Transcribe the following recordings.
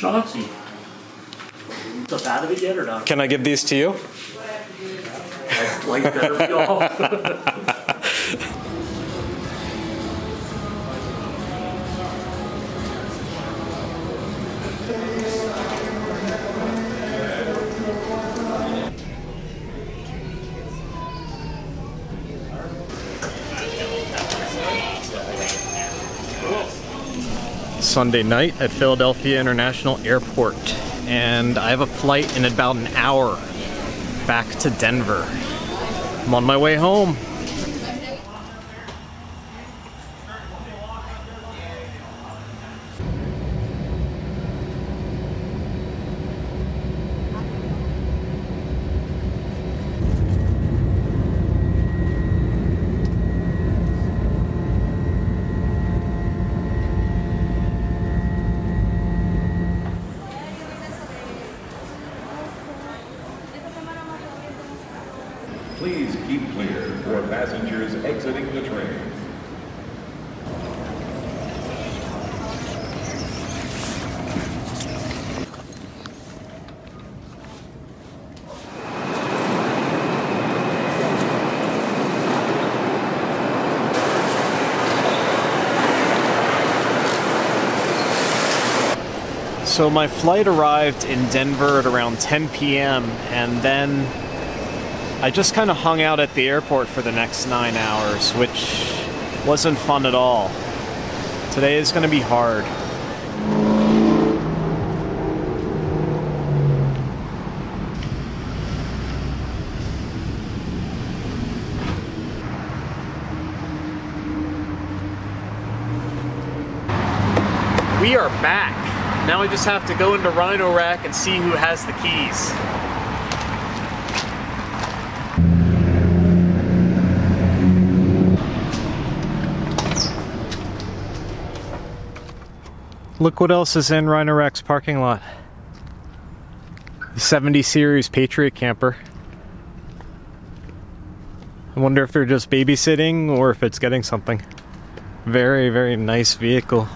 Chauncey. Up out of it yet or not? Can I give these to you? That light better be off. Sunday night at Philadelphia International Airport, and I have a flight in about an hour back to Denver. I'm on my way home. Please keep clear for passengers exiting the train. So my flight arrived in Denver at around 10 p.m. and then I just kind of hung out at the airport for the next 9 hours, which wasn't fun at all. Today is going to be hard. We are back. Now I just have to go into Rhino Rack and see who has the keys. Look what else is in Rhino Rack's parking lot. The 70 series Patriot camper. I wonder if they're just babysitting or if it's getting something. Very, very nice vehicle.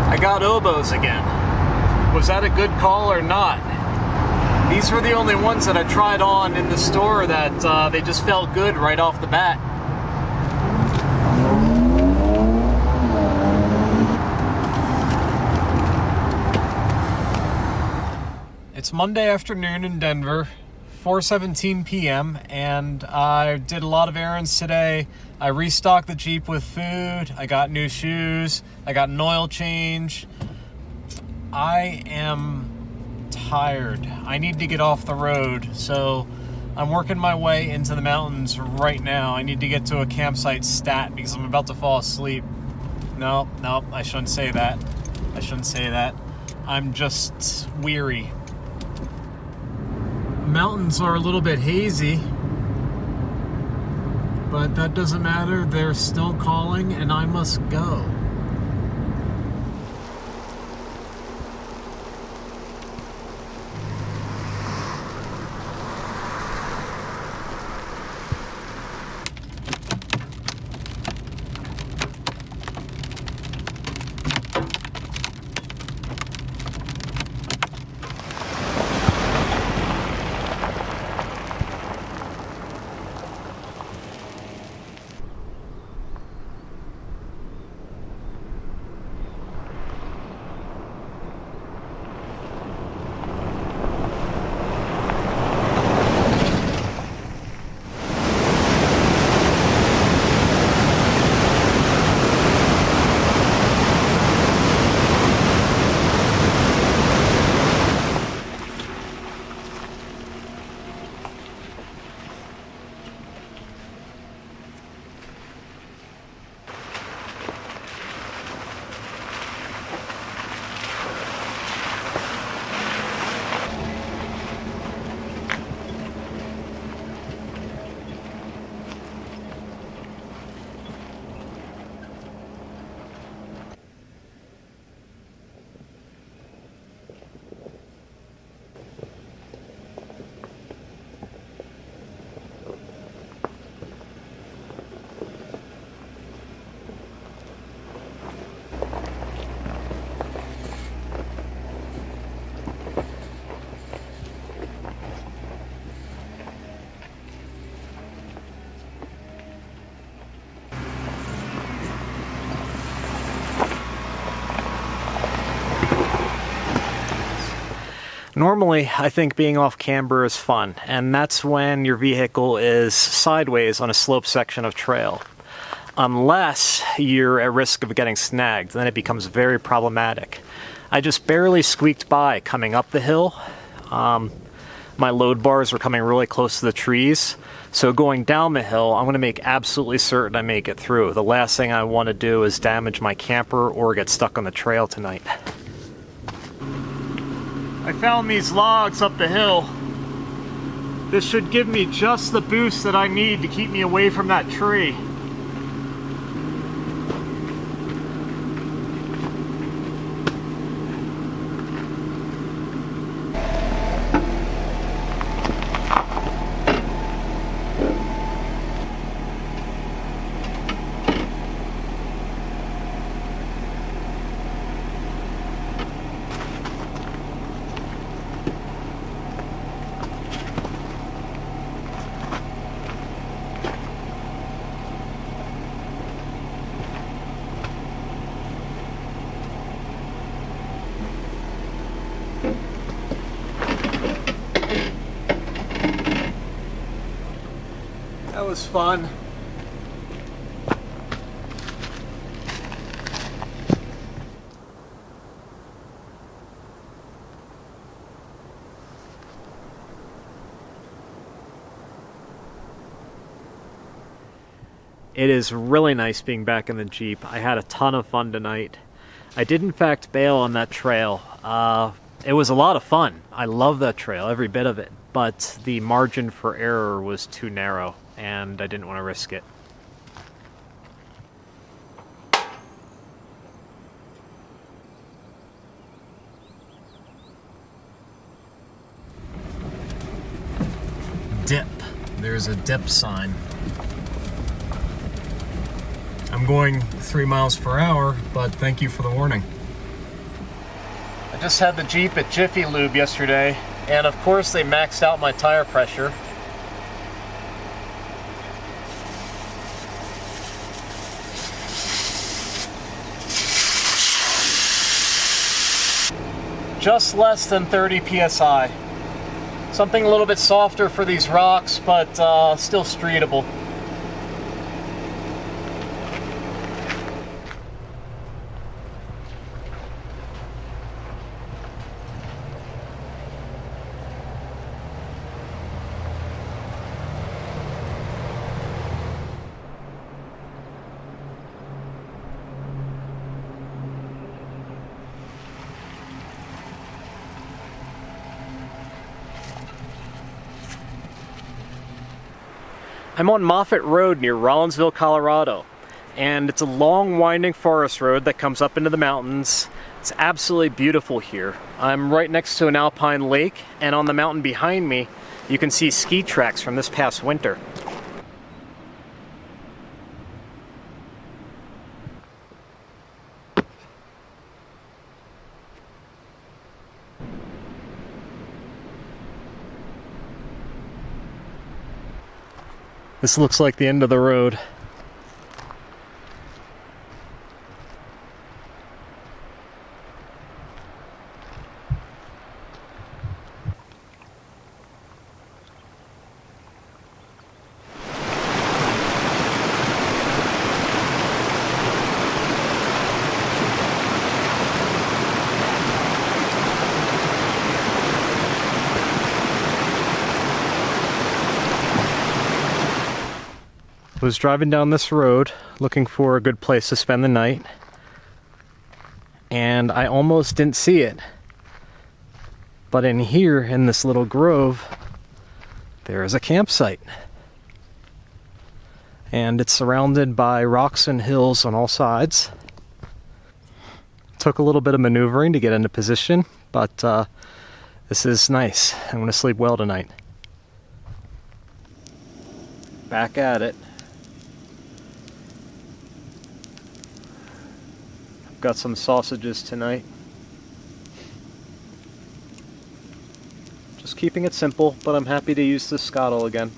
I got oboes again. Was that a good call or not? These were the only ones that I tried on in the store that they just felt good right off the bat. It's Monday afternoon in Denver, 4:17 p.m. and I did a lot of errands today. I restocked the Jeep with food, I got new shoes, I got an oil change. I am tired. I need to get off the road, so I'm working my way into the mountains right now. I need to get to a campsite stat because I'm about to fall asleep. No, I shouldn't say that. I'm just weary. Mountains are a little bit hazy, but that doesn't matter. They're still calling and I must go. Normally, I think being off camber is fun, and that's when your vehicle is sideways on a slope section of trail. Unless you're at risk of getting snagged, then it becomes very problematic. I just barely squeaked by coming up the hill. My load bars were coming really close to the trees, so going down the hill, I'm going to make absolutely certain I make it through. The last thing I want to do is damage my camper or get stuck on the trail tonight. I found these logs up the hill. This should give me just the boost that I need to keep me away from that tree. That was fun. It is really nice being back in the Jeep. I had a ton of fun tonight. I did in fact bail on that trail. It was a lot of fun. I love that trail, every bit of it, but the margin for error was too narrow, and I didn't want to risk it. Dip. There's a dip sign. I'm going 3 miles per hour, but thank you for the warning. I just had the Jeep at Jiffy Lube yesterday, and of course they maxed out my tire pressure. Just less than 30 psi. Something a little bit softer for these rocks, but still streetable. I'm on Moffett Road near Rollinsville, Colorado, and it's a long winding forest road that comes up into the mountains. It's absolutely beautiful here. I'm right next to an alpine lake, and on the mountain behind me you can see ski tracks from this past winter. This looks like the end of the road. I was driving down this road looking for a good place to spend the night, and I almost didn't see it. But in here, in this little grove, there is a campsite. And it's surrounded by rocks and hills on all sides. Took a little bit of maneuvering to get into position, but this is nice. I'm going to sleep well tonight. Back at it. Got some sausages tonight. Just keeping it simple, but I'm happy to use the scuttle again.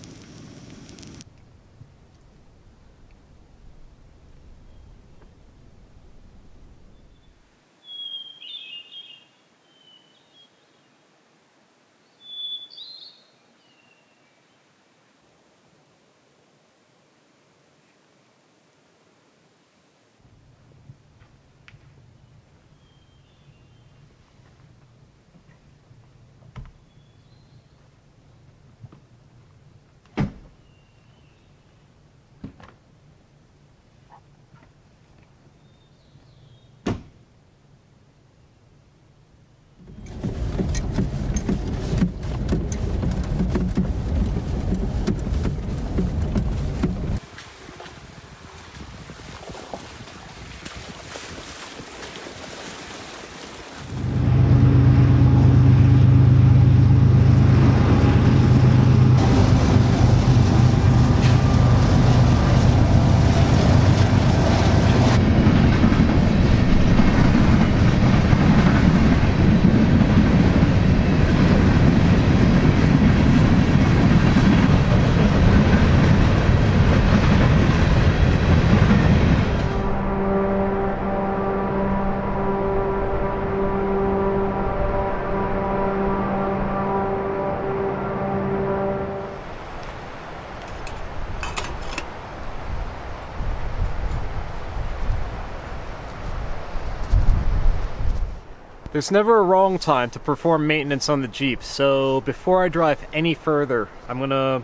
There's never a wrong time to perform maintenance on the Jeep, so before I drive any further, I'm gonna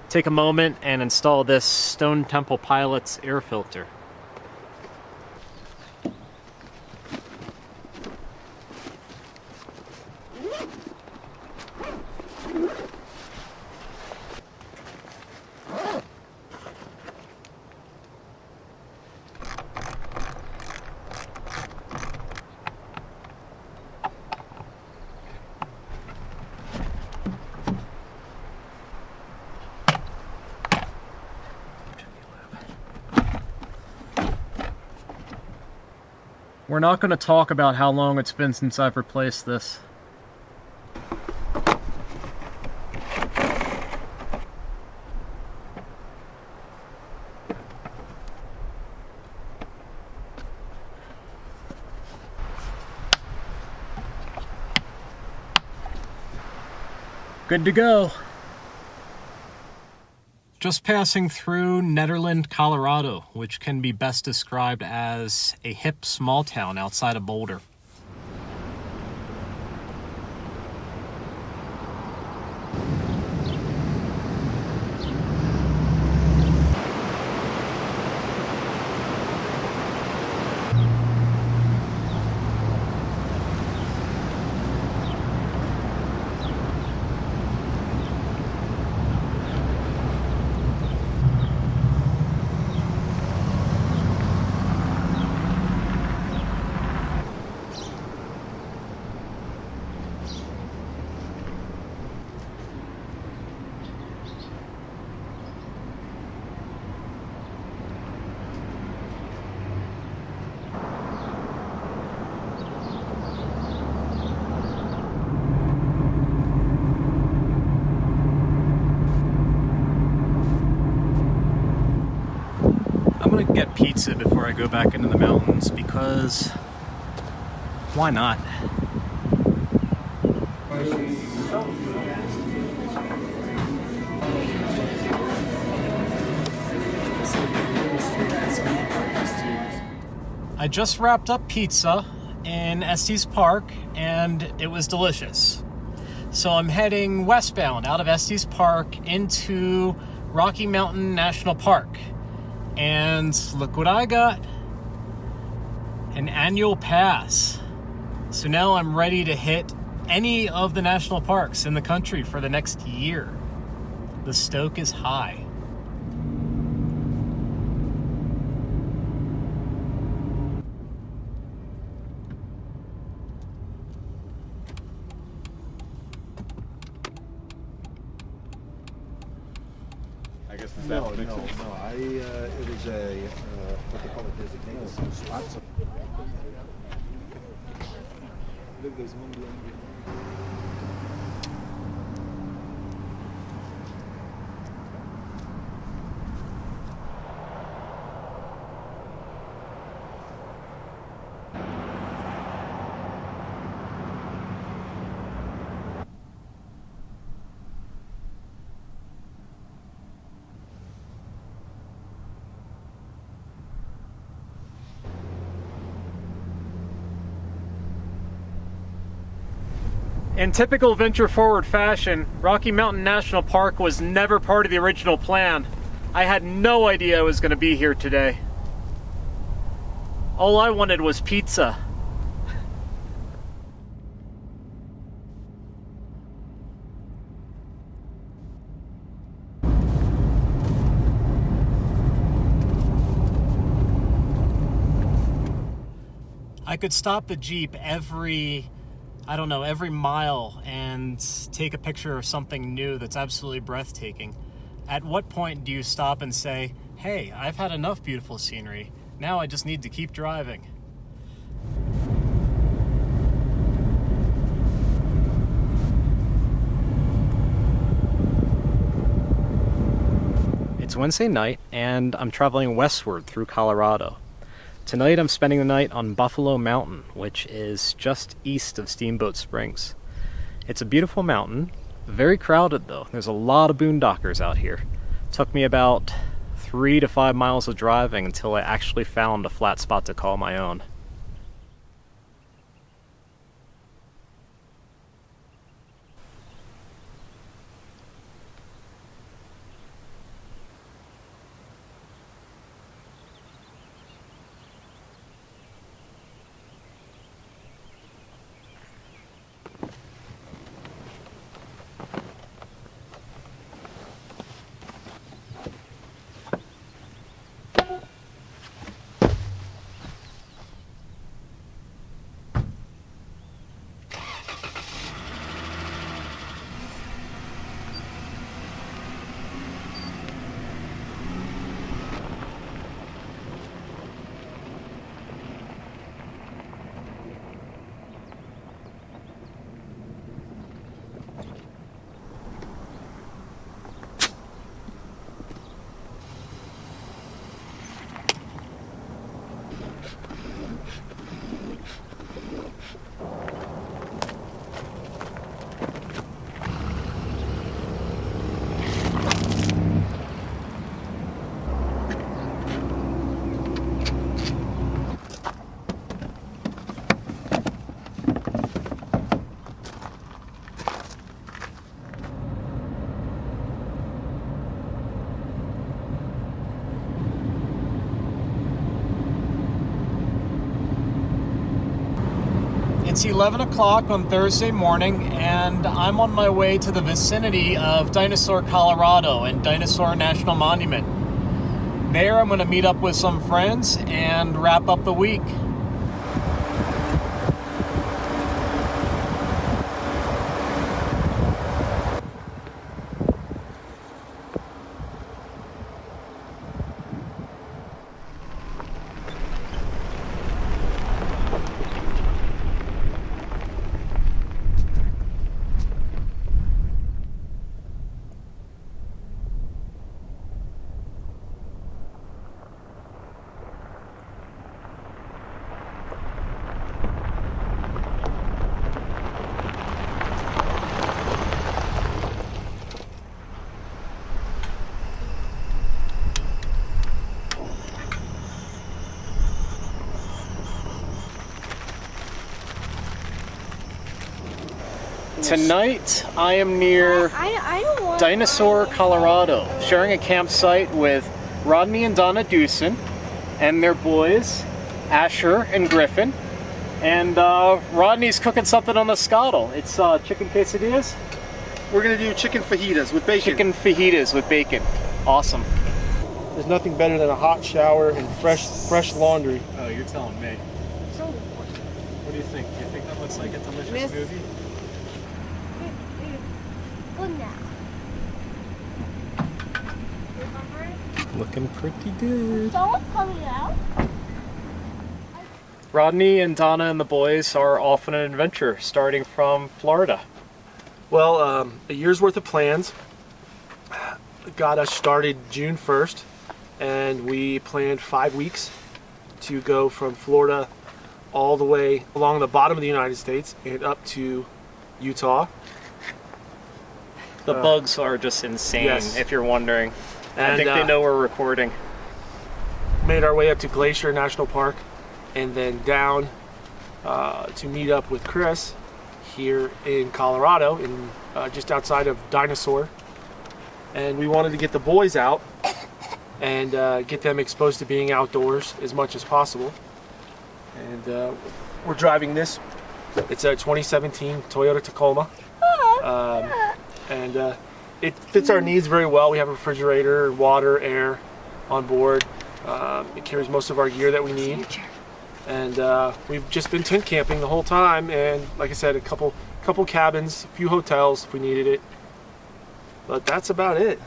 take a moment and install this Stone Temple Pilot's air filter. We're not going to talk about how long it's been since I've replaced this. Good to go. Just passing through Nederland, Colorado, which can be best described as a hip small town outside of Boulder. I'm gonna get pizza before I go back into the mountains because why not? I just wrapped up pizza in Estes Park and it was delicious. So I'm heading westbound out of Estes Park into Rocky Mountain National Park. And look what I got, an annual pass. So now I'm ready to hit any of the national parks in the country for the next year. The stoke is high. I guess it's No. It is a what they call a designated spot. Look, there's one. In typical venture forward fashion, Rocky Mountain National Park was never part of the original plan. I had no idea I was going to be here today. All I wanted was pizza. I could stop the Jeep every mile and take a picture of something new that's absolutely breathtaking. At what point do you stop and say, hey, I've had enough beautiful scenery. Now I just need to keep driving. It's Wednesday night and I'm traveling westward through Colorado. Tonight I'm spending the night on Buffalo Mountain, which is just east of Steamboat Springs. It's a beautiful mountain, very crowded though. There's a lot of boondockers out here. It took me about 3 to 5 miles of driving until I actually found a flat spot to call my own. It's 11 o'clock on Thursday morning, and I'm on my way to the vicinity of Dinosaur, Colorado, and Dinosaur National Monument. There, I'm going to meet up with some friends and wrap up the week. Tonight, I am near Dinosaur, Colorado, sharing a campsite with Rodney and Donna Dewson and their boys, Asher and Griffin. And Rodney's cooking something on the scuttle. It's chicken quesadillas? We're gonna do chicken fajitas with bacon. Chicken fajitas with bacon. Awesome. There's nothing better than a hot shower and fresh laundry. Oh, you're telling me. What do you think? Do you think that looks like a delicious movie? Looking pretty good. Someone's coming out. Rodney and Donna and the boys are off on an adventure starting from Florida. Well, a year's worth of plans got us started June 1st, and we planned 5 weeks to go from Florida all the way along the bottom of the United States and up to Utah. The bugs are just insane, yes. if you're wondering. And, I think they know we're recording. Made our way up to Glacier National Park and then down to meet up with Chris here in Colorado, just outside of Dinosaur. And we wanted to get the boys out and get them exposed to being outdoors as much as possible. And we're driving this. It's a 2017 Toyota Tacoma. And it fits our needs very well. We have a refrigerator, water, air on board. It carries most of our gear that we need. And we've just been tent camping the whole time. And like I said, a couple cabins, a few hotels if we needed it. But that's about it.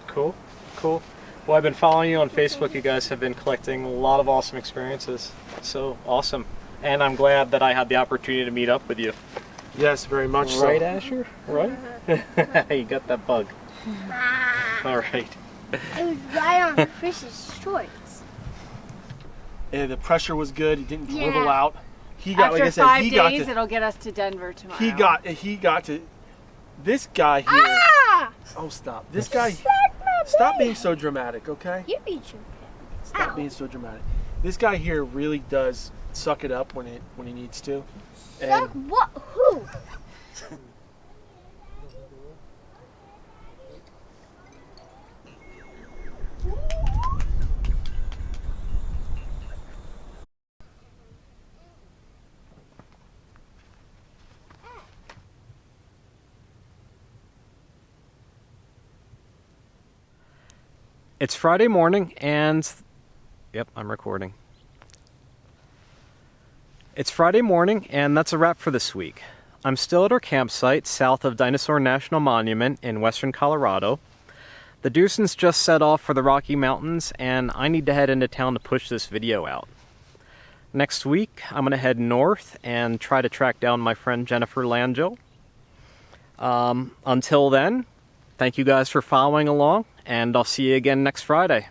Cool, cool. Well, I've been following you on Facebook. You guys have been collecting a lot of awesome experiences. So awesome. And I'm glad that I had the opportunity to meet up with you. Yes, very much so. Right, Asher? Right? You got that bug. All right. It was right on Chris's shorts. And the pressure was good. It didn't dribble Yeah. out. He got, After like I said, 5 he days, got to. it'll get us to Denver tomorrow. He got to. This guy here. Ah! Oh, stop. This guy. Stop being so dramatic, okay? You beat your Stop being so dramatic. This guy here really does suck it up when he needs to. Suck And what? Who? It's Friday morning and... Yep, I'm recording. It's Friday morning and that's a wrap for this week. I'm still at our campsite south of Dinosaur National Monument in western Colorado. The Dewsons just set off for the Rocky Mountains and I need to head into town to push this video out. Next week, I'm going to head north and try to track down my friend Jennifer Langell. Until then, thank you guys for following along, and I'll see you again next Friday.